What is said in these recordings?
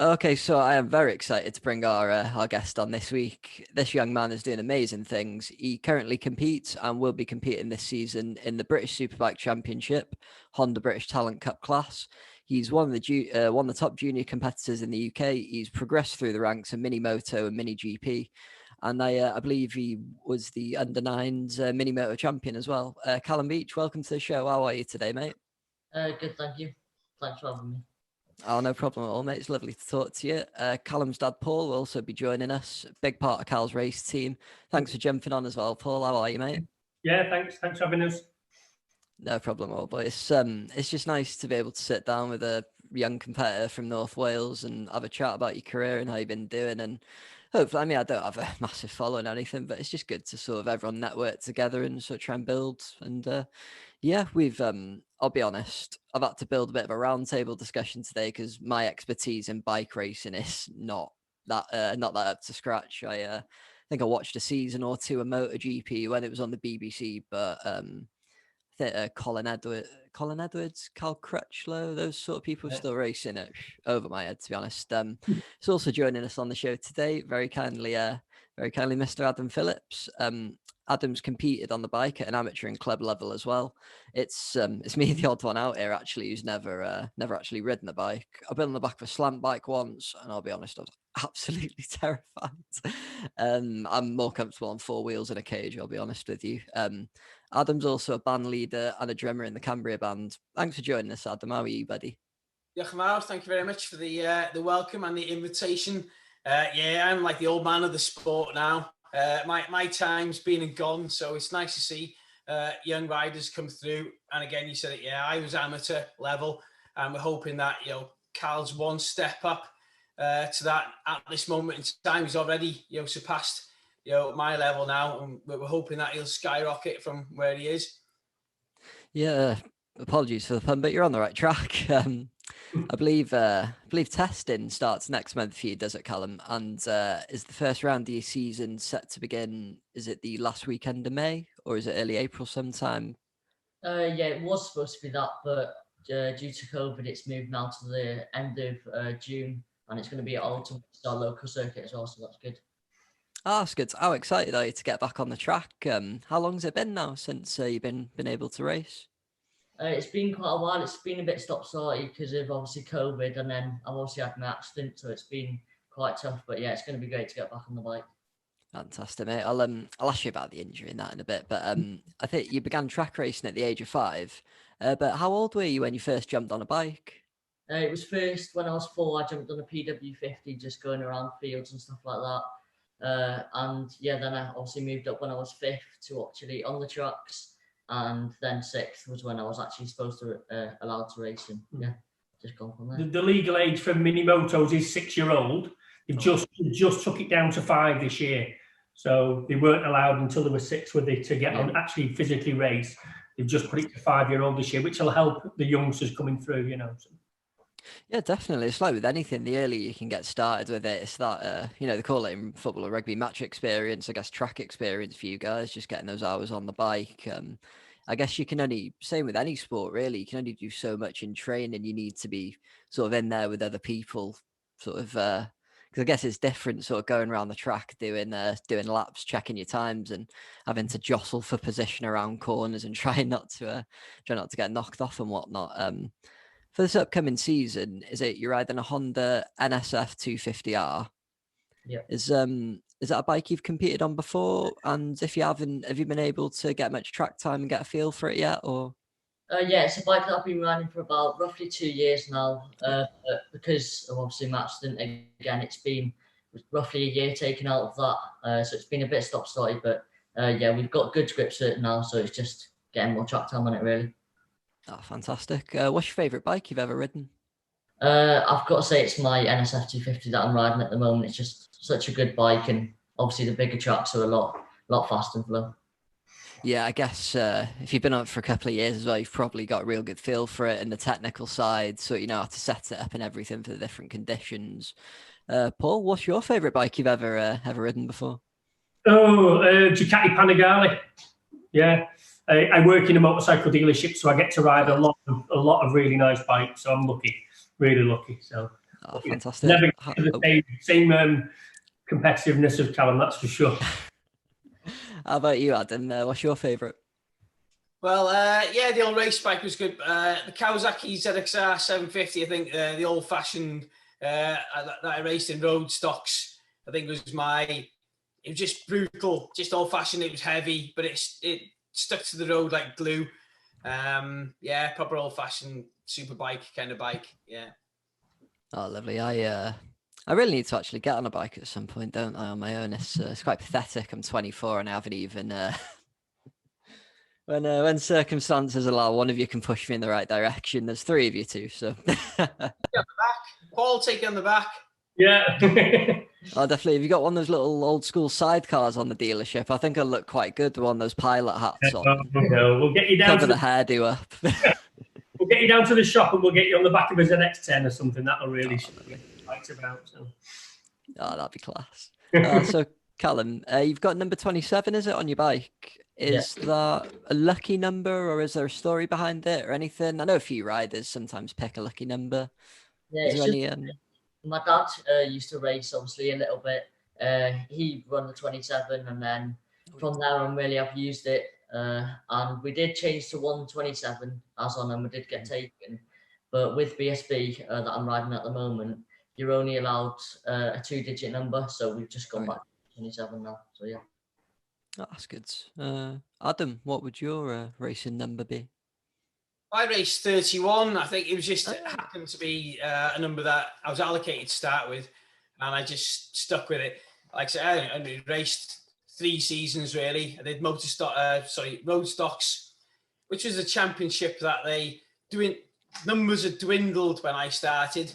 Okay, so I am very excited to bring our guest on this week. This young man is doing amazing things. He currently competes and will be competing this season in the British Superbike Championship, Honda British Talent Cup class. He's one of the top junior competitors in the UK. He's progressed through the ranks of Minimoto and Mini GP, and I believe he was the under nines Minimoto champion as well. Calum Beach, welcome to the show. How are you today, mate? Good, thank you. Thanks for having me. Oh, no problem at all, mate. It's lovely to talk to you. Calum's dad, Paul, will also be joining us. Big part of Cal's race team. Thanks for jumping on as well, Paul. How are you, mate? Yeah, thanks. Thanks for having us. No problem at all. But it's just nice to be able to sit down with a young competitor from North Wales and have a chat about your career and how you've been doing. And hopefully, I mean, I don't have a massive following or anything, but it's just good to sort of everyone network together and sort of try and build. And yeah, I'll be honest, I've had to build a bit of a roundtable discussion today because my expertise in bike racing is not that up to scratch. I think I watched a season or two of MotoGP when it was on the BBC, but Colin Edwards, Cal Crutchlow, those sort of people still racing it over my head, to be honest. He's also joining us on the show today, very kindly, Mr. Adam Phillips. Adam's competed on the bike at an amateur and club level as well. It's me, the odd one out here, actually, who's never actually ridden a bike. I've been on the back of a slant bike once, and I'll be honest, I was absolutely terrified. I'm more comfortable on four wheels in a cage, I'll be honest with you. Adam's also a band leader and a drummer in the Cambria band. Thanks for joining us, Adam. How are you, buddy? Yeah, thank you very much for the welcome and the invitation. I'm like the old man of the sport now. My time's been and gone, so it's nice to see young riders come through. And again, you said it, I was amateur level, and we're hoping that, Cal's one step up to that at this moment in time. He's already, surpassed, my level now, and we're hoping that he'll skyrocket from where he is. Yeah, apologies for the pun, but you're on the right track. I believe testing starts next month for you, does it, Calum? And is the first round of your season set to begin? Is it the last weekend of May or is it early April sometime? It was supposed to be that, but due to COVID, it's moved now to the end of June, and it's going to be at Alton, our local circuit as well, so that's good. Oh, that's good. How excited are you to get back on the track? How long has it been now since you've been able to race? It's been quite a while. It's been a bit stop-starty because of obviously COVID, and then I've obviously had my accident, so it's been quite tough. But yeah, it's going to be great to get back on the bike. Fantastic, mate. I'll ask you about the injury and that in a bit, but I think you began track racing at the age of 5. But how old were you when you first jumped on a bike? It was first when I was 4. I jumped on a PW50, just going around fields and stuff like that. Then I obviously moved up when I was 5th to actually on the tracks. And then 6th was when I was actually supposed to allowed to race, and just gone from there. The legal age for Minimotos is 6-year-old. They just took it down to 5 this year, so they weren't allowed until they were 6 to get on actually physically race. They've just put it to 5-year-old this year, which will help the youngsters coming through. So. Yeah, definitely. It's like with anything, the earlier you can get started with it, it's that, they call it in football or rugby match experience, I guess track experience for you guys, just getting those hours on the bike. I guess you can only, same with any sport really, you can only do so much in training. You need to be sort of in there with other people, sort of, because I guess it's different sort of going around the track, doing laps, checking your times and having to jostle for position around corners and trying not to get knocked off and whatnot. For this upcoming season, you're riding a Honda NSF 250R? Yeah. Is that a bike you've competed on before? And if you haven't, have you been able to get much track time and get a feel for it yet? Or it's a bike that I've been riding for about roughly 2 years now. But because of obviously my accident again, it's been roughly a year taken out of that. So it's been a bit stop-starty, but we've got good grips to it now, so it's just getting more track time on it really. Oh, fantastic. What's your favourite bike you've ever ridden? I've got to say it's my NSF 250 that I'm riding at the moment. It's just such a good bike, and obviously the bigger tracks are a lot faster and flow. Yeah, I guess if you've been on it for a couple of years as well, you've probably got a real good feel for it and the technical side, so you know how to set it up and everything for the different conditions. Paul, what's your favourite bike you've ever ridden before? Ducati Panigale. Yeah. I work in a motorcycle dealership, so I get to ride a lot of really nice bikes. So I'm lucky, really lucky. So Oh, fantastic. Never get to the same competitiveness of Calum, that's for sure. How about you, Adam? What's your favourite? Well, yeah, the old race bike was good. The Kawasaki ZXR 750, I think the old-fashioned that I raced in road stocks, I think was it was just brutal, just old-fashioned. It was heavy, but it stuck to the road like glue. Yeah, proper old-fashioned super bike kind of bike. Yeah. Oh, lovely. I really need to actually get on a bike at some point, don't I, on my own? It's quite pathetic. I'm 24 and I haven't even... When circumstances allow, one of you can push me in the right direction. There's 3 of you two, so... Paul, take you on the back. Yeah. Oh, definitely. Have you got one of those little old school sidecars on the dealership? I think I'll look quite good with one of those pilot hats on. We'll get you down Cover the hairdo up. We'll get you down to the shop and we'll get you on the back of a ZX10 or something. That'll really bikes about. So. Oh, that'd be class. So, Calum, you've got number 27, is it, on your bike? Is that a lucky number, or is there a story behind it or anything? I know a few riders sometimes pick a lucky number. Yeah, is there any... My dad used to race, obviously, a little bit. He run the 27, and then from there on, really, I've used it. And we did change to 127 as on, and we did get taken. But with BSB that I'm riding at the moment, you're only allowed a 2-digit number, so we've just gone back to 27 now. So yeah. Oh, that's good. Adam, what would your racing number be? I raced 31. I think it was just happened to be a number that I was allocated to start with, and I just stuck with it. Like I said, I raced 3 seasons really. I did road stocks, which was a championship that numbers had dwindled when I started.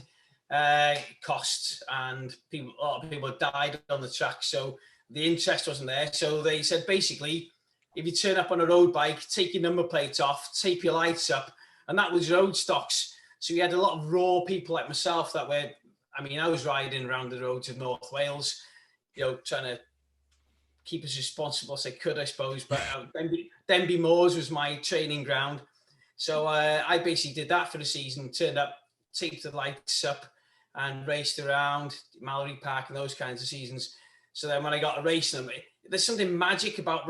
Costs, and a lot of people died on the track, so the interest wasn't there. So they said, basically, if you turn up on a road bike, take your number plates off, tape your lights up, and that was road stocks. So you had a lot of raw people like myself that were, I was riding around the roads of North Wales, trying to keep as responsible as I could, I suppose. But Denby Moors was my training ground. So I basically did that for the season, turned up, taped the lights up, and raced around Mallory Park and those kinds of seasons. So then when I got a race number, there's something magic about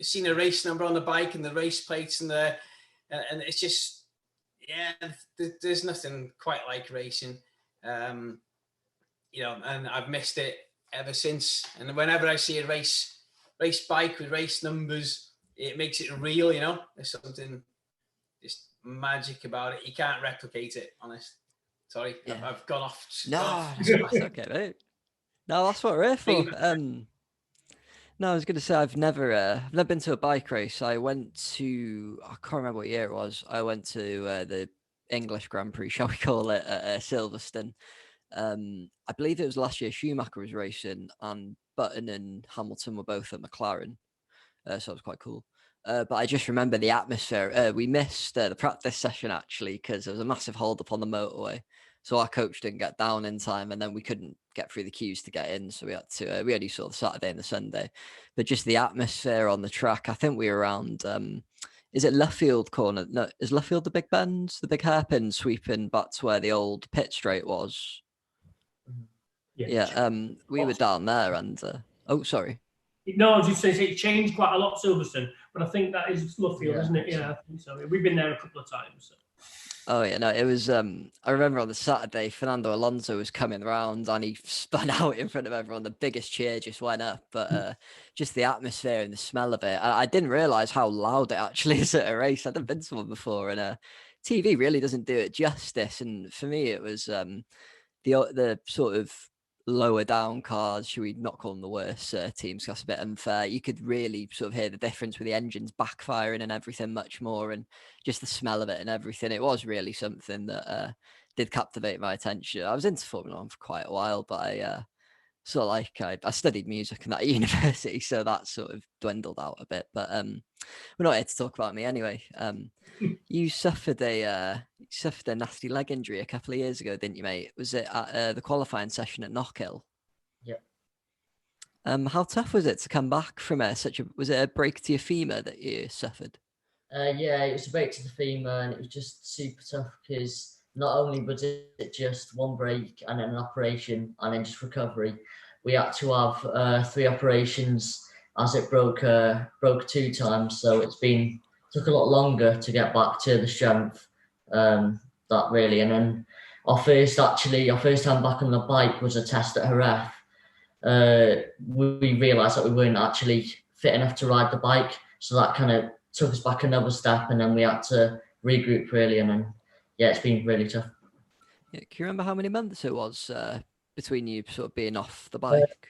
seeing a race number on the bike and the race plates and it's just, there's nothing quite like racing, and I've missed it ever since. And whenever I see a race bike with race numbers, it makes it real. There's something just magic about it. You can't replicate it, honest. Sorry, I've gone off. No, that's okay, mate. No, that's what we're here for. No, I was going to say I've never been to a bike race. I went to, I can't remember what year it was. I went to the English Grand Prix, shall we call it, at Silverstone. I believe it was last year. Schumacher was racing, and Button and Hamilton were both at McLaren, so it was quite cool. But I just remember the atmosphere. We missed the practice session actually because there was a massive hold up on the motorway. So our coach didn't get down in time, and then we couldn't get through the queues to get in. So we had to, we only saw the Saturday and the Sunday. But just the atmosphere on the track, I think we were around, is it Luffield corner? No, is Luffield the big bend, the big hairpin sweeping back to where the old pit straight was? Yeah, we were down there and, oh, sorry. No, I was just saying it changed quite a lot, Silverstone, but I think that is Luffield, isn't it? Yeah, I think so. We've been there a couple of times. So. Oh yeah, no, it was. I remember on the Saturday, Fernando Alonso was coming around and he spun out in front of everyone. The biggest cheer just went up, but just the atmosphere and the smell of it. I didn't realize how loud it actually is at a race. I'd never been to one before, and TV really doesn't do it justice. And for me, it was the sort of lower down cars, should we not call them the worst teams, that's a bit unfair. You could really sort of hear the difference with the engines backfiring and everything much more, and just the smell of it and everything. It was really something that did captivate my attention. I was into Formula One for quite a while, but I studied music and that at university, so that sort of dwindled out a bit. But we're not here to talk about me anyway. You suffered a nasty leg injury a couple of years ago, didn't you, mate? Was it at the qualifying session at Knockhill? Yep. How tough was it to come back from was it a break to your femur that you suffered? Yeah, it was a break to the femur, and it was just super tough because not only was it just one break and then an operation and then just recovery, we had to have 3 operations as it broke 2 times. So took a lot longer to get back to the strength that really. And then our first time back on the bike was a test at Jerez. We realised that we weren't actually fit enough to ride the bike, so that kind of took us back another step, and then we had to regroup really, and then it's been really tough. Yeah, can you remember how many months it was between you sort of being off the bike?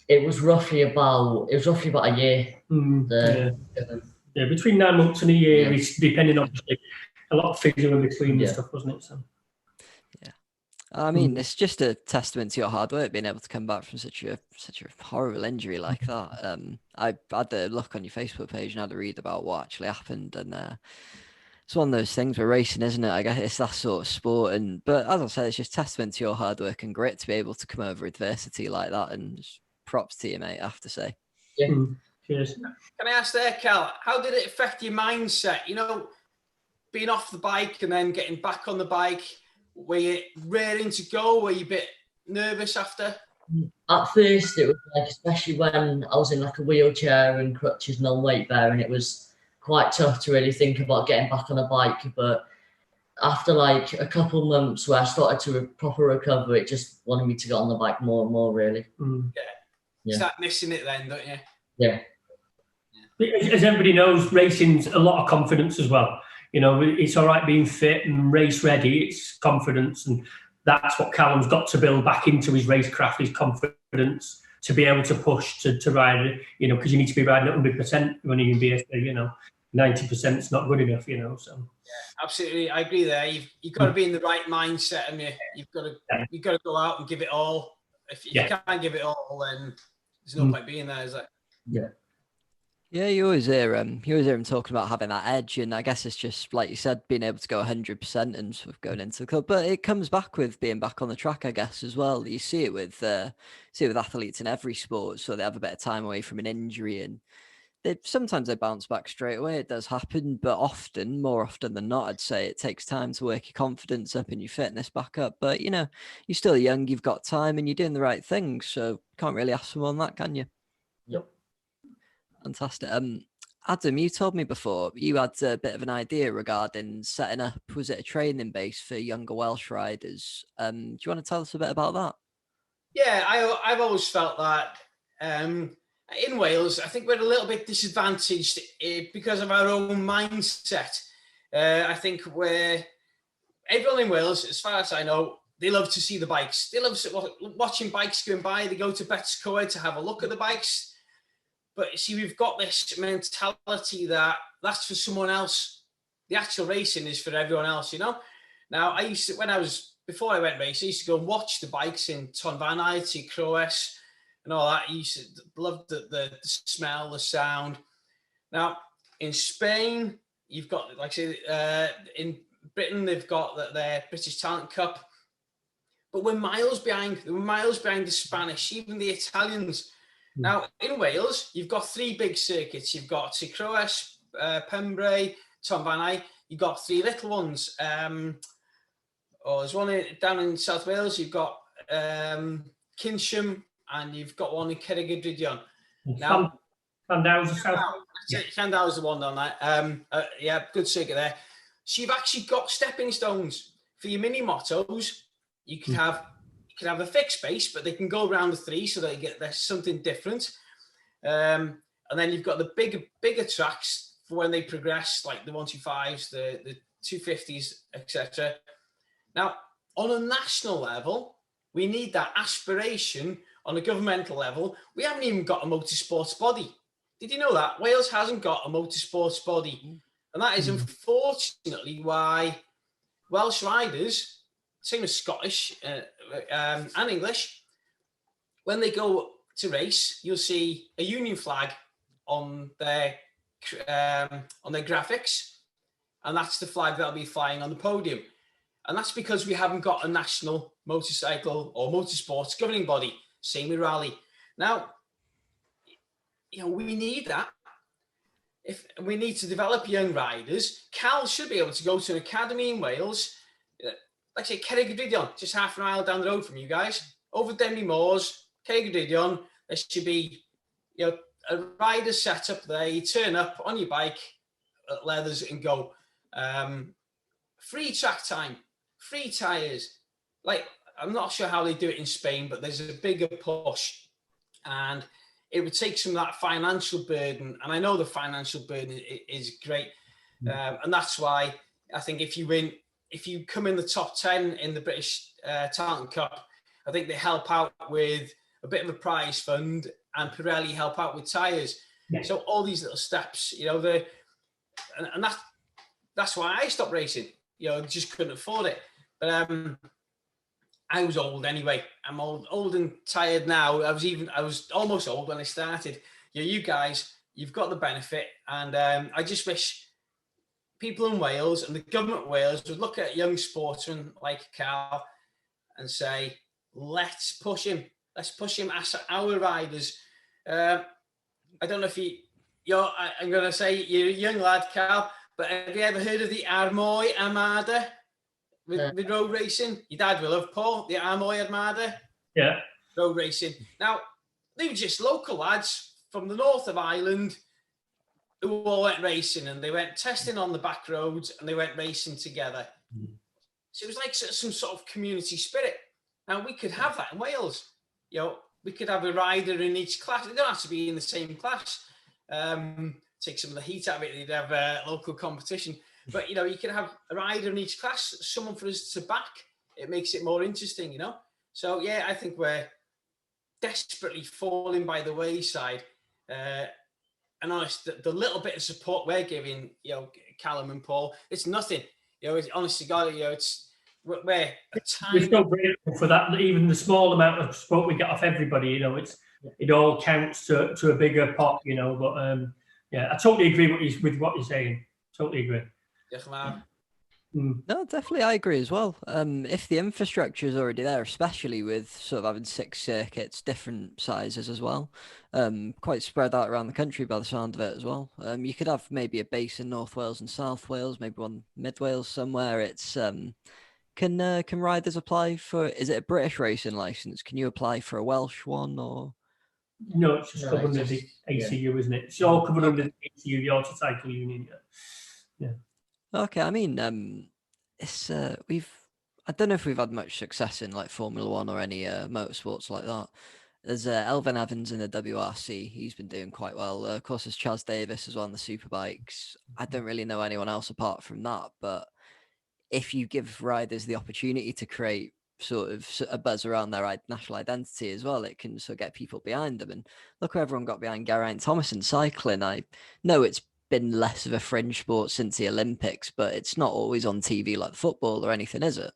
It was roughly about a year. Yeah, between 9 months and a year, it's depending on a lot of physio in between and stuff, wasn't it? So. Yeah, I mean, it's just a testament to your hard work being able to come back from such a horrible injury like that. I had a look on your Facebook page and had a read about what actually happened, and it's one of those things with racing, isn't it? I guess it's that sort of sport, but as I said, it's just testament to your hard work and grit to be able to come over adversity like that, and just props to you, mate, I have to say. Yeah. Cheers. Can I ask there, Cal, how did it affect your mindset? You know, being off the bike and then getting back on the bike, were you raring to go? Were you a bit nervous after? At first, it was like, especially when I was in like a wheelchair and crutches and on weight bearing, it was quite tough to really think about getting back on a bike. But after like a couple months where I started to proper recover, it just wanted me to get on the bike more and more, really. You start missing it then, don't you? Yeah. As everybody knows, racing's a lot of confidence as well. You know, it's all right being fit and race ready. It's confidence, and that's what Calum's got to build back into his racecraft, his confidence to be able to push to ride. You know, because you need to be riding at 100% when you're in BSB. You know, 90% is not good enough. You know, so yeah, absolutely, I agree there. You've got to be in the right mindset, and you've got to go out and give it all. If you can't give it all, then there's no point being there, is there? Yeah. Yeah, you always hear him talking about having that edge, and I guess it's just like you said, being able to go 100% and sort of going into the club. But it comes back with being back on the track, I guess, as well. You see it with athletes in every sport, so they have a bit of time away from an injury, and sometimes they bounce back straight away. It does happen, but more often than not, I'd say it takes time to work your confidence up and your fitness back up. But you know, you're still young, you've got time, and you're doing the right things, so can't really ask for more than that, can you? Yep. Fantastic. Adam, you told me before you had a bit of an idea regarding setting up, was it a training base for younger Welsh riders? Do you want to tell us a bit about that? Yeah, I've always felt that in Wales, I think we're a little bit disadvantaged because of our own mindset. I think everyone in Wales, as far as I know, they love to see the bikes. They love watching bikes going by. They go to Betscoed to have a look at the bikes. But see, we've got this mentality that that's for someone else. The actual racing is for everyone else, you know? Now, before I went racing, I used to go and watch the bikes in Tonfanau, Croes, and all that. I used to love the smell, the sound. Now, in Spain, you've got, like I say, in Britain, they've got their British Talent Cup. But we're miles behind the Spanish, even the Italians. Now, in Wales, you've got 3 big circuits. You've got Croes, Pembrey, Tonfanau. You've got 3 little ones. There's one down in South Wales. You've got Kinsham, and you've got one in Cerrig-y-Drudion. Now, Llandaw's the one down there. Good circuit there. So you've actually got stepping stones for your Minimotos. You could have a fixed base, but they can go around the 3, so there's something different. And then you've got the bigger tracks for when they progress, like the 125s, the 250s, etc. Now, on a national level, we need that aspiration. On a governmental level, we haven't even got a motorsports body. Did you know that? Wales hasn't got a motorsports body. And that is unfortunately why Welsh riders, same as Scottish and English, when they go to race, you'll see a Union flag on their graphics, and that's the flag that'll be flying on the podium. And that's because we haven't got a national motorcycle or motorsports governing body. Same with rally. Now, you know, we need that. If we need to develop young riders, Cal should be able to go to an academy in Wales, like I say, Cerrig-y-Drudion, just half a mile down the road from you guys, over Denby Moors, Cerrig-y-Drudion. There should be, you know, a rider set up there. You turn up on your bike, leathers, and go. Free track time, free tyres. Like, I'm not sure how they do it in Spain, but there's a bigger push, and it would take some of that financial burden. And I know the financial burden is great, and that's why I think if you come in the top 10 in the British Talent Cup, I think they help out with a bit of a prize fund, and Pirelli help out with tyres. Yeah. So all these little steps, you know, and that's why I stopped racing. You know, just couldn't afford it. But I was old anyway. I'm old and tired now. I was almost old when I started. You guys, you've got the benefit, and I just wish people in Wales and the government of Wales would look at a young sportsman like Cal and say, let's push him. Let's push him as our riders. I don't know if I'm going to say you're a young lad, Cal, but have you ever heard of the Armoy Armada with road racing? Your dad will have, Paul, the Armoy Armada. Yeah. Road racing. Now, they were just local lads from the north of Ireland who all went racing, and they went testing on the back roads, and they went racing together. So it was like some sort of community spirit. Now, we could have that in Wales. You know, we could have a rider in each class. They don't have to be in the same class. Take some of the heat out of it. You'd have a local competition. But, you know, you could have a rider in each class, someone for us to back. It makes it more interesting, you know. So, yeah, I think we're desperately falling by the wayside. And honest, the little bit of support we're giving, you know, Calum and Paul, it's nothing. You know, it's, honestly, God, you know, we're so grateful for that. Even the small amount of support we get off everybody, you know, it all counts to a bigger pot, you know. But yeah, I totally agree with what you're saying. Totally agree. No, definitely, I agree as well. If the infrastructure is already there, especially with sort of having 6 circuits, different sizes as well, quite spread out around the country by the sound of it as well. You could have maybe a base in North Wales and South Wales, maybe one Mid Wales somewhere. It's can riders apply for? Is it a British racing license? Can you apply for a Welsh one or? No, it's just covered under the ACU, isn't it? It's all covered under the ACU, the Autocycle Union. Yeah. Okay, I mean, it's I don't know if we've had much success in like Formula One or any motorsports like that. There's Elvin Evans in the WRC. He's been doing quite well. Of course, there's Chaz Davis as well on the Superbikes. I don't really know anyone else apart from that, but if you give riders the opportunity to create sort of a buzz around their national identity as well, it can sort of get people behind them. And look where everyone got behind Geraint Thomas in cycling. I know it's been less of a fringe sport since the Olympics, but it's not always on TV like football or anything, is it?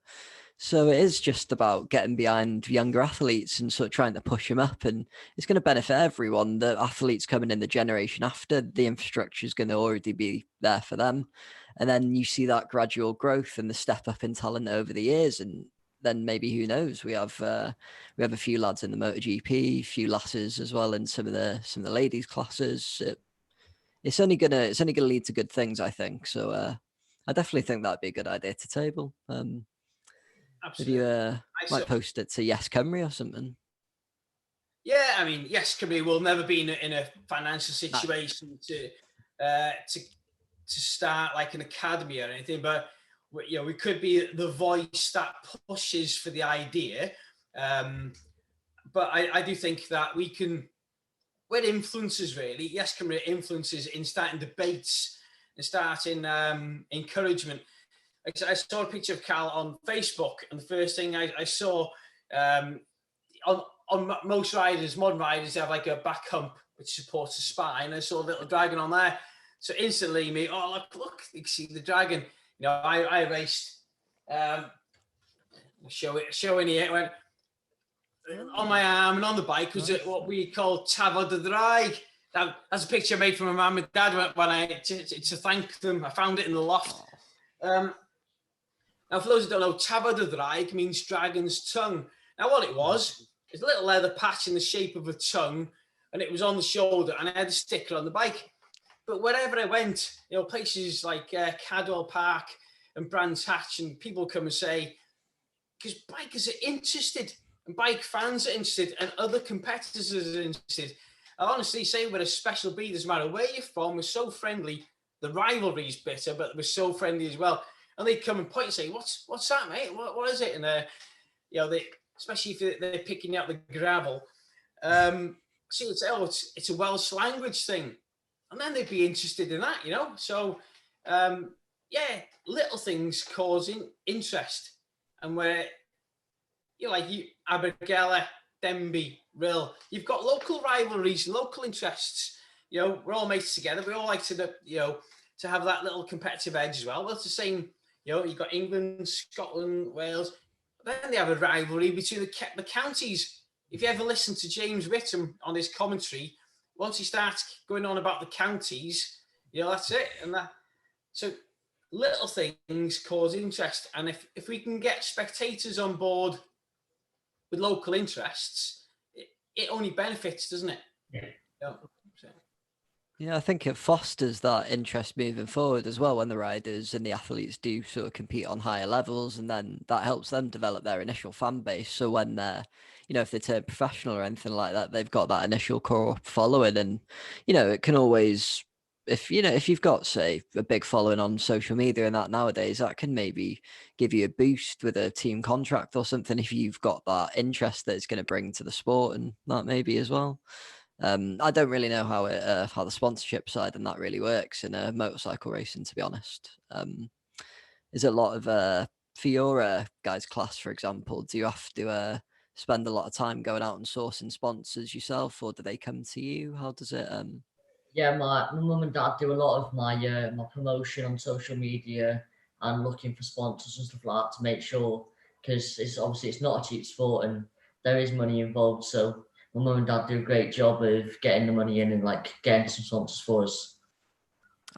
So it is just about getting behind younger athletes and sort of trying to push them up, and it's going to benefit everyone. The athletes coming in the generation after, the infrastructure is going to already be there for them, and then you see that gradual growth and the step up in talent over the years, and then maybe, who knows, we have a few lads in the MotoGP, a few lasses as well in some of the ladies classes. It's only gonna lead to good things, I think. So I definitely think that'd be a good idea to table. Absolutely. If you might post it to Yes Cymru or something. Yeah, I mean, Yes Cymru will never be in a financial situation to start like an academy or anything, but you know, we could be the voice that pushes for the idea. But I do think that we're influencers, really. Yes Cymru influences in starting debates and starting encouragement. I saw a picture of Cal on Facebook, and the first thing I saw on most riders, modern riders, they have like a back hump which supports the spine. I saw a little dragon on there, so instantly look, you can see the dragon. You know, I raced. Showing here, it went on my arm and on the bike was what we call Tafod y Ddraig. That's a picture I made for my mum and dad when to thank them. I found it in the loft. Now, for those who don't know, Tafod y Ddraig means dragon's tongue. Now, what it was is a little leather patch in the shape of a tongue, and it was on the shoulder, and I had a sticker on the bike. But wherever I went, you know, places like Cadwell Park and Brands Hatch, and people come and say, because bikers are interested, and bike fans are interested, and other competitors are interested. I honestly say we're a special breed. Doesn't matter where you're from, we're so friendly. The rivalry's bitter, but we're so friendly as well. And they come and point and say, "What's that, mate? What is it?" And they, especially if they're picking out the gravel, see, it's a Welsh language thing, and then they'd be interested in that, So, little things causing interest, and where Abergele, Denbigh, Rill, you've got local rivalries, local interests. We're all mates together. We all like to have that little competitive edge as well. Well, it's the same. You've got England, Scotland, Wales. Then they have a rivalry between the counties. If you ever listen to James Whittam on his commentary, once he starts going on about the counties, that's it. And so little things cause interest. And if we can get spectators on board with local interests, it only benefits, doesn't it? Yeah. Yeah, I think it fosters that interest moving forward as well when the riders and the athletes do sort of compete on higher levels, and then that helps them develop their initial fan base. So when they're, if they turn professional or anything like that, they've got that initial core following, and it can always, if you've got, say, a big following on social media and that nowadays, that can maybe give you a boost with a team contract or something if you've got that interest that it's going to bring to the sport, and that maybe as well. I don't really know how the sponsorship side and that really works in a motorcycle racing, to be honest. Is it a lot of for your guys' class, for example? Do you have to spend a lot of time going out and sourcing sponsors yourself, or do they come to you? How does it? Yeah, my mum and dad do a lot of my my promotion on social media and looking for sponsors and stuff like that to make sure, because it's not a cheap sport and there is money involved. So my mum and dad do a great job of getting the money in and getting some sponsors for us.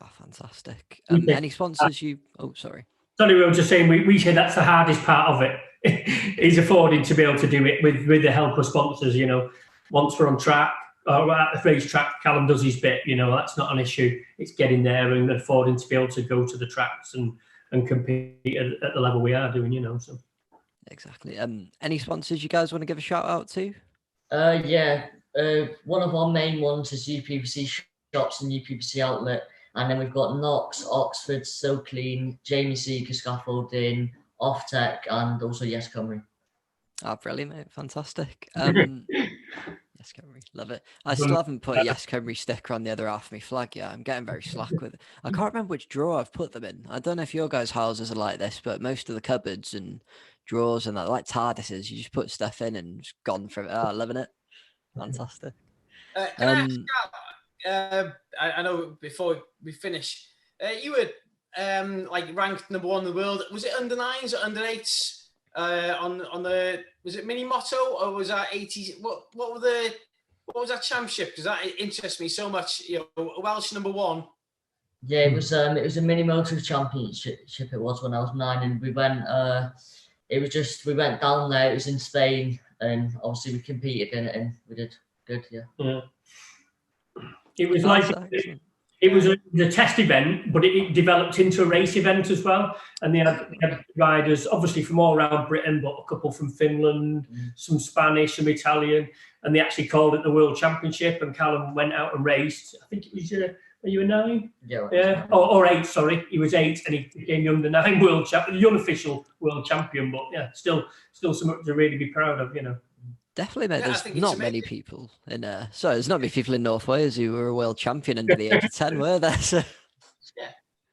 Oh, fantastic! Any sponsors you? Oh, sorry. Sorry, we were just saying we say that's the hardest part of it. Is affording to be able to do it with the help of sponsors. Once we're on track or at the racetrack, Calum does his bit. That's not an issue. It's getting there and affording to be able to go to the tracks and compete at the level we are doing. So Exactly. Any sponsors you guys want to give a shout out to? One of our main ones is UPVC Shops and UPVC Outlet, and then we've got Knox, Oxford, So Clean, Jamie Seeger Scaffolding, Off Tech, and also Yes Cymru. Oh, brilliant, mate. Fantastic. Yes Cymru, love it. I still haven't put a Yes Cymru sticker on the other half of my flag yet. I'm getting very slack with it. I can't remember which drawer I've put them in. I don't know if your guys' houses are like this, but most of the cupboards and drawers and that, like TARDISes, you just put stuff in and just gone from it. Oh, loving it. Fantastic. Can I ask, I know before we finish, you were ranked number 1 in the world. Was it under 9s or under 8s? On the, was it Minimoto or was that 80s? What was that championship? Because that interests me so much. Welsh number 1. Yeah, it was a Minimoto championship. It was when I was 9, and we went. We went down there. It was in Spain, and obviously we competed in it, and we did good. Yeah. It was it was a test event, but it developed into a race event as well. And they had riders, obviously from all around Britain, but a couple from Finland, some Spanish, some Italian, and they actually called it the World Championship. And Calum went out and raced. I think it was. Were you a 9? Yeah. Or 8. Sorry, he was 8, and he became the under 9 world champion, the unofficial world champion. But yeah, still something to really be proud of. Definitely, mate. There's not many people in there's not many people in North Wales who were a world champion under the age of 10, were there? So.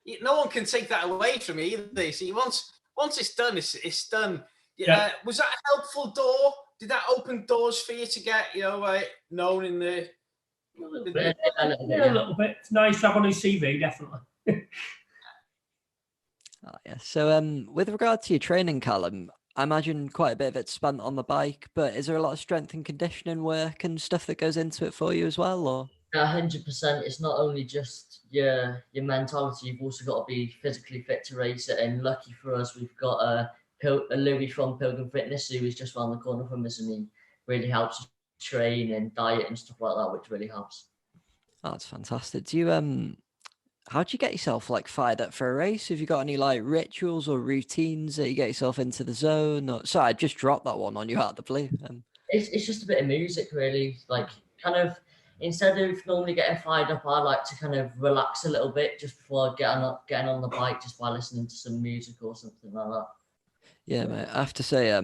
Yeah, no one can take that away from me either. See, once it's done, it's done. Was that a helpful door? Did that open doors for you to get known in the? A little bit. A little bit. It's nice to have on his CV, definitely. Oh, yeah. So, with regard to your training, Calum, I imagine quite a bit of it's spent on the bike, but is there a lot of strength and conditioning work and stuff that goes into it for you as well, or? 100%. It's not only just your mentality. You've also got to be physically fit to race it. And lucky for us, we've got a Louis from Pilgrim Fitness who is just around the corner from us, and he really helps us train and diet and stuff like that, which really helps. Oh, that's fantastic. Do you How do you get yourself like fired up for a race? Have you got any like rituals or routines that you get yourself into the zone? Or sorry, I just dropped that one on you out of the blue. It's just a bit of music, really. Like, kind of, instead of normally getting fired up, I like to kind of relax a little bit just before getting on the bike, just by listening to some music or something like that. Yeah, mate. I have to say,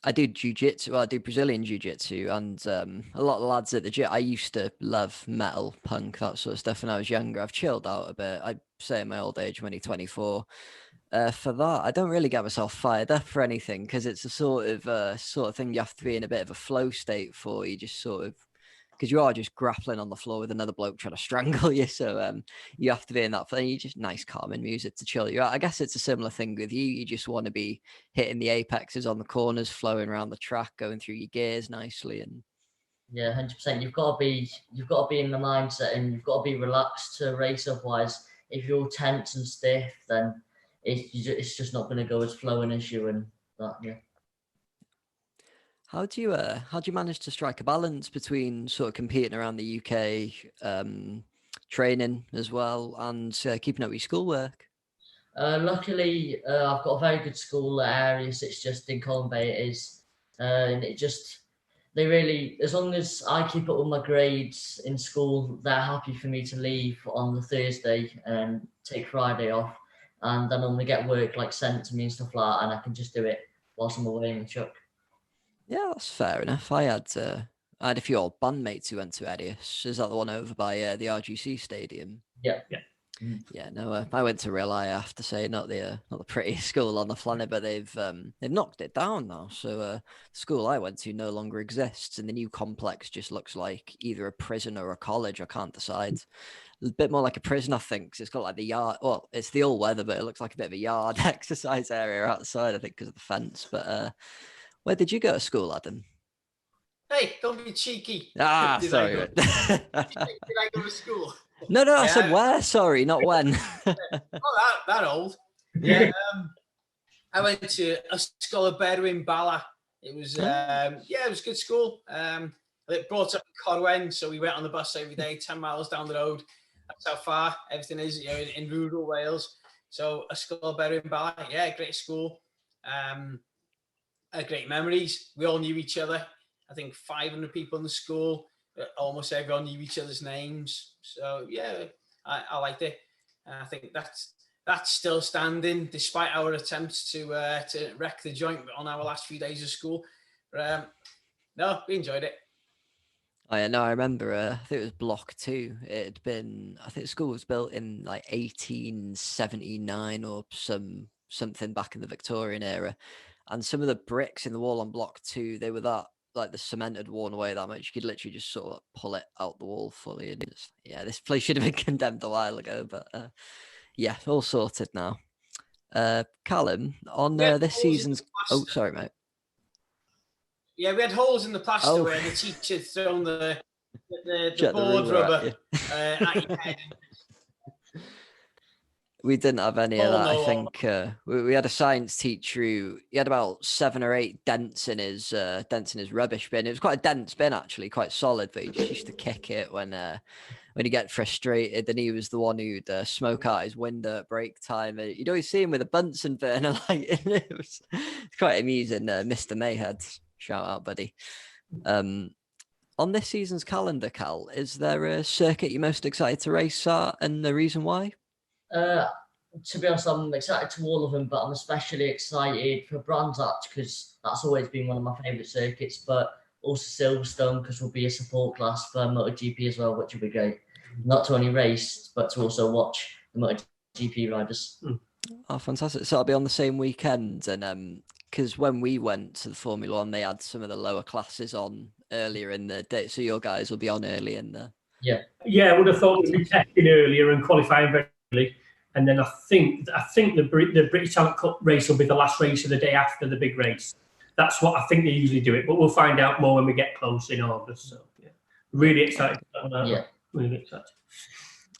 I do jiu-jitsu. Well, I do Brazilian jiu-jitsu, and a lot of the lads at the gym. I used to love metal, punk, that sort of stuff when I was younger. I've chilled out a bit. I'd say in my old age, 2024. For that, I don't really get myself fired up for anything because it's a sort of thing you have to be in a bit of a flow state for. You just sort of because you are just grappling on the floor with another bloke trying to strangle you. So you have to be in that thing. You just nice calming music to chill you out. I guess it's a similar thing with you. You just want to be hitting the apexes on the corners, flowing around the track, going through your gears nicely. And Yeah, 100%. You've got to be in the mindset, and you've got to be relaxed to race. Otherwise, if you're tense and stiff, then it's just not going to go as flowing as you and that. Yeah. how do you manage to strike a balance between sort of competing around the UK, training as well, and keeping up with your schoolwork? Luckily, I've got a very good school at Arius. It's just in Calum Bay it is. And it just, they really, as long as I keep up with my grades in school, they're happy for me to leave on the Thursday and take Friday off. And then only get work like sent to me and stuff like that. And I can just do it whilst I'm away in the truck. Yeah, that's fair enough. I had a few old bandmates who went to Arius. Is that the one over by the RGC Stadium? Yeah. Yeah. Yeah, no, I went to Real. I have to say, not the prettiest school on the planet, but they've knocked it down now. So the school I went to no longer exists, and the new complex just looks like either a prison or a college. I can't decide. A bit more like a prison, I think, 'cause it's got like the yard. Well, it's the all weather, but it looks like a bit of a yard exercise area outside. I think because of the fence. But where did you go to school, Adam? Hey, don't be cheeky. Ah, Did sorry. did I go to school? No, I Yeah. said where. Sorry, not when. Oh, that old. Yeah. I went to a school of Bedouin in Bala. It was it was good school. It brought up in Corwen, so we went on the bus every day, 10 miles down the road. That's how far everything is, in rural Wales. So a school of Bedouin in Bala, yeah, great school. Great memories. We all knew each other. I think 500 people in the school. Almost everyone knew each other's names. So yeah, I liked it. I think that's still standing despite our attempts to wreck the joint on our last few days of school. But no, we enjoyed it. Oh yeah, no, I remember. I think it was Block 2. It had been. I think the school was built in like 1879 or something back in the Victorian era, and some of the bricks in the wall on Block 2, they were that like the cement had worn away that much. You could literally just sort of pull it out the wall fully, and yeah, this place should have been condemned a while ago. But yeah, all sorted now. Callum, on this season's. Oh, sorry, mate. Yeah, we had holes in the plaster where the teacher had thrown the board rubber at your head. We didn't have any of that. I think we had a science teacher who he had about 7 or 8 dents in his rubbish bin. It was quite a dense bin actually, quite solid, but he just used to kick it when he get frustrated. And he was the one who'd smoke out his window at break time. And you'd always see him with a Bunsen burner light. It was quite amusing. Mr. Mayhead, shout out, buddy. On this season's calendar, Cal, is there a circuit you're most excited to race at, and the reason why? To be honest, I'm excited to all of them, but I'm especially excited for Brands Hatch because that's always been one of my favourite circuits. But also Silverstone because we'll be a support class for MotoGP as well, which will be great. Not to only race, but to also watch the MotoGP riders. Oh, fantastic! So I'll be on the same weekend, and because when we went to the Formula One, they had some of the lower classes on earlier in the day, so your guys will be on early in the. Yeah, I would have thought we'd be testing earlier and qualifying very early. And then I think the British Talent Cup race will be the last race of the day after the big race. That's what I think they usually do it, but we'll find out more when we get close in August. So yeah, really excited about that. Yeah, really excited.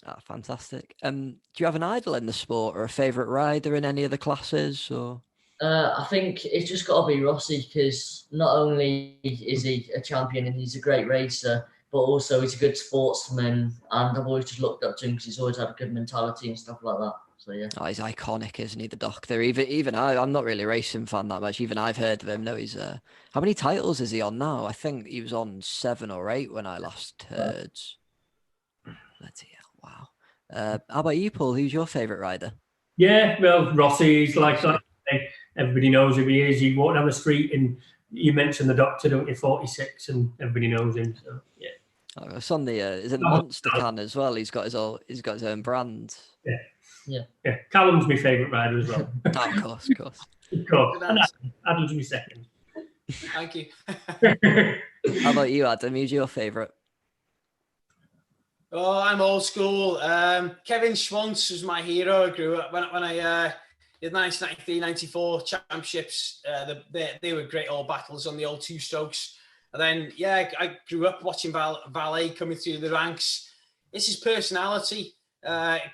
Ah, fantastic. Do you have an idol in the sport or a favourite rider in any of the classes? Or I think it's just got to be Rossi because not only is he a champion and he's a great racer, but also he's a good sportsman, and I've always just looked up to him because he's always had a good mentality and stuff like that. So yeah. Oh, he's iconic, isn't he? The Doctor. Even I'm not really a racing fan that much. Even I've heard of him. No, he's how many titles is he on now? I think he was on 7 or 8 when I last heard. Bloody hell, wow. How about you, Paul? Who's your favourite rider? Yeah, well, Rossi's like everybody knows who he is. You walk down the street and you mention the Doctor, don't you? 46, and everybody knows him. So yeah. Oh, it's on the is it the Monster can as well? He's got his own brand. Yeah. Calum's my favourite rider as well. Oh, of course. Of course. And Adam's my second. Thank you. How about you, Adam? Who's your favourite? Oh, I'm old school. Kevin Schwantz was my hero. I grew up when I did 1993-94 championships. They were great old battles on the old 2-strokes. And then, I grew up watching Valet coming through the ranks. It's his personality.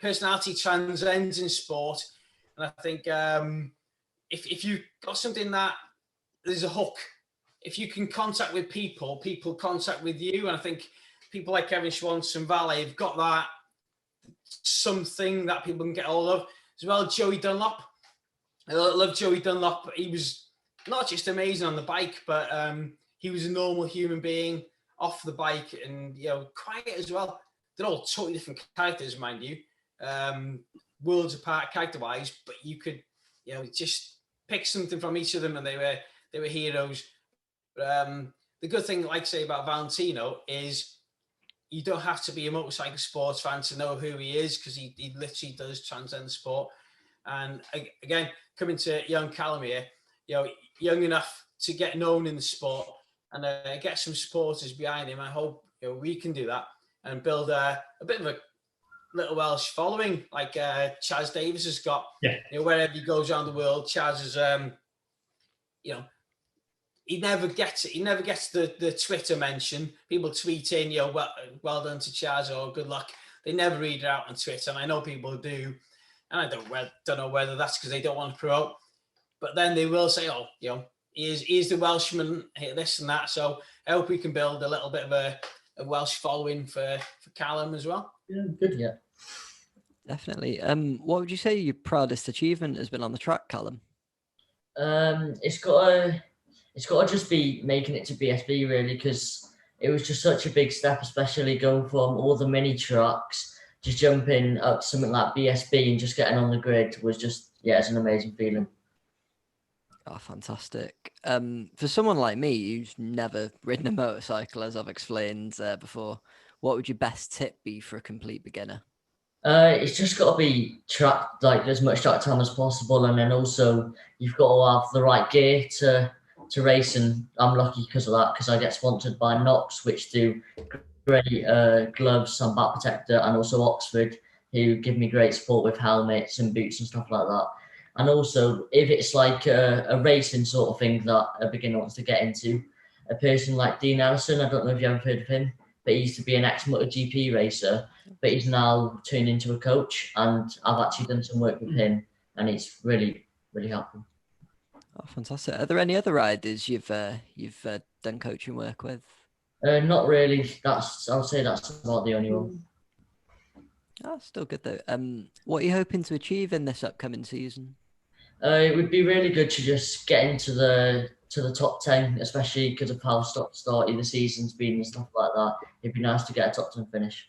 Personality transcends in sport. And I think if you've got something that there's a hook, if you can contact with people contact with you. And I think people like Kevin Schwantz and Valet have got that something that people can get hold of. As well, Joey Dunlop. I love Joey Dunlop. He was not just amazing on the bike, but he was a normal human being off the bike and, quiet as well. They're all totally different characters, mind you. Worlds apart character-wise, but you could, just pick something from each of them and they were heroes. But the good thing, like I say, about Valentino is you don't have to be a motorcycle sports fan to know who he is, because he literally does transcend the sport. And again, coming to young Calum here, young enough to get known in the sport and get some supporters behind him. I hope we can do that and build a bit of a little Welsh following like Chaz Davis has got. Yeah. Wherever he goes around the world, Chaz is, he never gets it. He never gets the Twitter mention. People tweet in, well done to Chaz or good luck. They never read it out on Twitter, and I know people do. And I don't know whether that's because they don't want to promote, but then they will say, he's the Welshman, this and that. So I hope we can build a little bit of a Welsh following for Calum as well. Yeah, good. Yeah. Definitely. What would you say your proudest achievement has been on the track, Calum? It's got to just be making it to BSB really, because it was just such a big step, especially going from all the mini trucks, just jumping up to something like BSB and just getting on the grid was just, it's an amazing feeling. Oh, fantastic. For someone like me who's never ridden a motorcycle, as I've explained before, what would your best tip be for a complete beginner? It's just got to be track, like as much track time as possible, and then also you've got to have the right gear to race. And I'm lucky because of that, because I get sponsored by Knox, which do great gloves and back protector, and also Oxford, who give me great support with helmets and boots and stuff like that. And also, if it's like a racing sort of thing that a beginner wants to get into, a person like Dean Ellison, I don't know if you ever heard of him, but he used to be an ex-MotoGP racer, but he's now turned into a coach, and I've actually done some work with him, and it's really, really helpful. Oh, fantastic. Are there any other riders you've done coaching work with? Not really. I would say that's about the only one. Oh, still good though. What are you hoping to achieve in this upcoming season? It would be really good to just get into the top 10, especially because of how start-starty the season's been and stuff like that. It'd be nice to get a top 10 finish.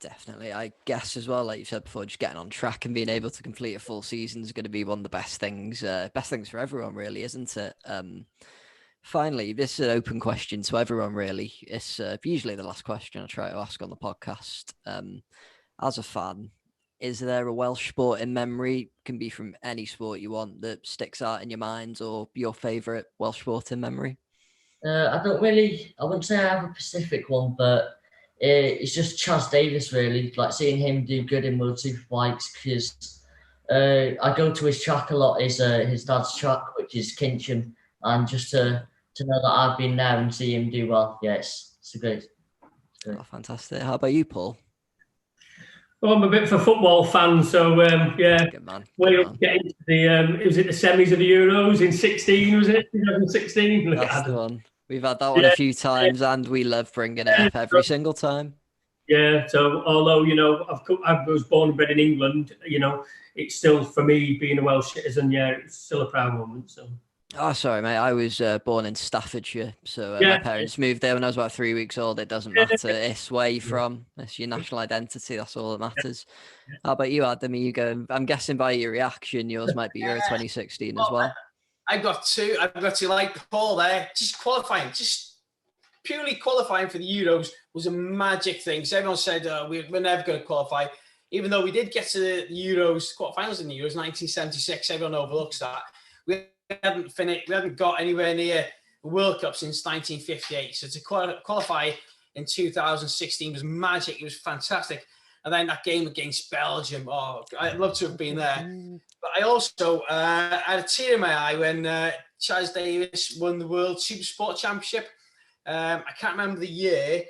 Definitely. I guess as well, like you said before, just getting on track and being able to complete a full season is going to be one of the best things for everyone, really, isn't it? Finally, this is an open question to everyone, really. It's usually the last question I try to ask on the podcast. As a fan, is there a Welsh sport in memory, can be from any sport you want, that sticks out in your mind, or your favourite Welsh sport in memory? I wouldn't say I have a specific one, but it's just Chaz Davis, really. Like seeing him do good in World Superbikes, because I go to his track a lot, his dad's track, which is Kincham, and just to know that I've been there and see him do well, it's great. Oh, fantastic. How about you, Paul? Well, I'm a bit of a football fan, so Good man. Wales getting to the was it the semis of the Euros in 16? Was it 2016? That's the one. We've had that one a few times, and we love bringing it up every single time. Yeah, so although, I was born and bred in England, it's still, for me, being a Welsh citizen, it's still a proud moment. So. Oh, sorry, mate. I was born in Staffordshire, so my parents moved there when I was about 3 weeks old. It doesn't matter. It's where you're from. It's your national identity. That's all that matters. How about you, Adam? Are you going? I'm guessing by your reaction, yours might be Euro 2016 as well. I've got two. Like Paul there, just qualifying, just purely qualifying for the Euros was a magic thing. So everyone said we're never going to qualify, even though we did get to the Euros quarterfinals in the Euros 1976. Everyone overlooks that. We hadn't finished. We hadn't got anywhere near the World Cup since 1958. So to qualify in 2016 was magic. It was fantastic. And then that game against Belgium. Oh, I'd love to have been there. But I also had a tear in my eye when Chaz Davis won the World Super Sport Championship. I can't remember the year,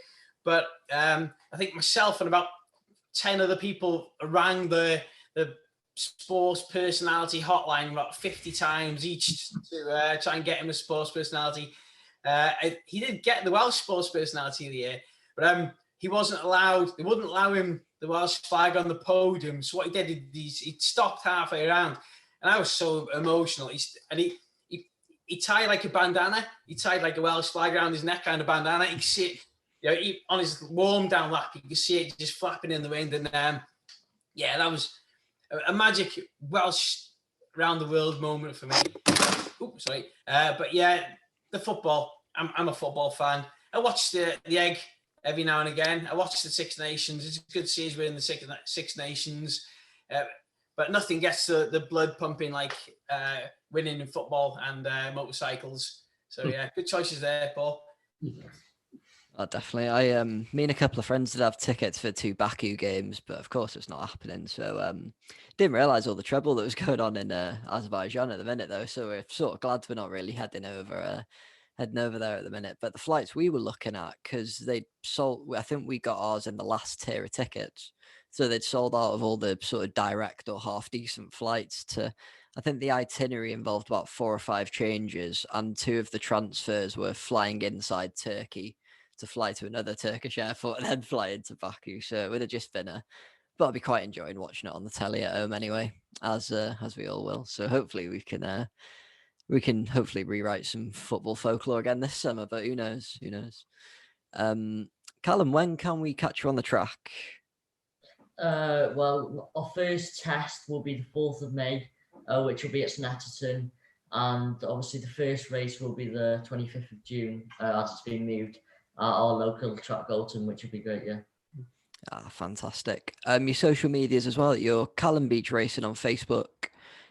but I think myself and about 10 other people rang the sports personality hotline about 50 times each to try and get him a sports personality. He did get the Welsh sports personality of the year, but he wasn't allowed. They wouldn't allow him the Welsh flag on the podium. So what he did, he stopped halfway around, and I was so emotional. He tied like a bandana. He tied like a Welsh flag around his neck, kind of bandana. You can see it, on his warm down lap. You can see it just flapping in the wind. And that was a magic Welsh round the world moment for me. Oops, sorry. But the football. I'm a football fan. I watch the Egg every now and again. I watch the Six Nations. It's good to see us win the Six Nations. But nothing gets the blood pumping like winning in football and motorcycles. So good choices there, Paul. Oh, definitely. Me and a couple of friends did have tickets for 2 Baku games, but of course it's not happening. So didn't realise all the trouble that was going on in Azerbaijan at the minute, though. So we're sort of glad we're not really heading over there at the minute. But the flights we were looking at, because they sold, I think we got ours in the last tier of tickets. So they'd sold out of all the sort of direct or half decent flights to, I think the itinerary involved about 4 or 5 changes, and 2 of the transfers were flying inside Turkey to fly to another Turkish airport and then fly into Baku. So it would have just been but I'll be quite enjoying watching it on the telly at home anyway, as we all will. So hopefully we can hopefully rewrite some football folklore again this summer, but who knows? Calum, when can we catch you on the track? Well, our first test will be the 4th of May, which will be at Snetterton. And obviously the first race will be the 25th of June, as it's been moved at our local track, Galton, which will be great, Fantastic. Your social medias as well, your Calum Beach Racing on Facebook.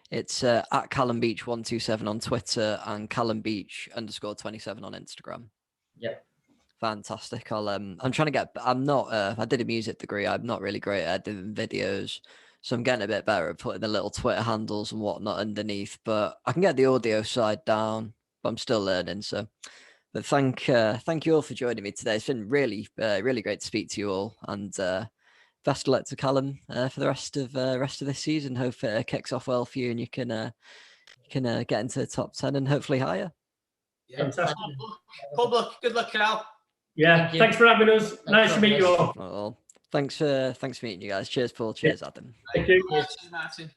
It's at Calum Beach 127 on Twitter and Calum Beach _27 on Instagram. Yep. Fantastic. I'm trying to get, I did a music degree. I'm not really great at editing videos. So I'm getting a bit better at putting the little Twitter handles and whatnot underneath, but I can get the audio side down, but I'm still learning. So, but thank you all for joining me today. It's been really, really great to speak to you all, and best of luck to Calum for the rest of this season. Hope it kicks off well for you, and you can get into the top 10 and hopefully higher. Yeah, fantastic. Good luck, Cal. Yeah, thanks for having us. Nice to meet you all. Well, thanks for meeting you guys. Cheers, Paul. Cheers, Adam. Thank you. Cheers, Martin.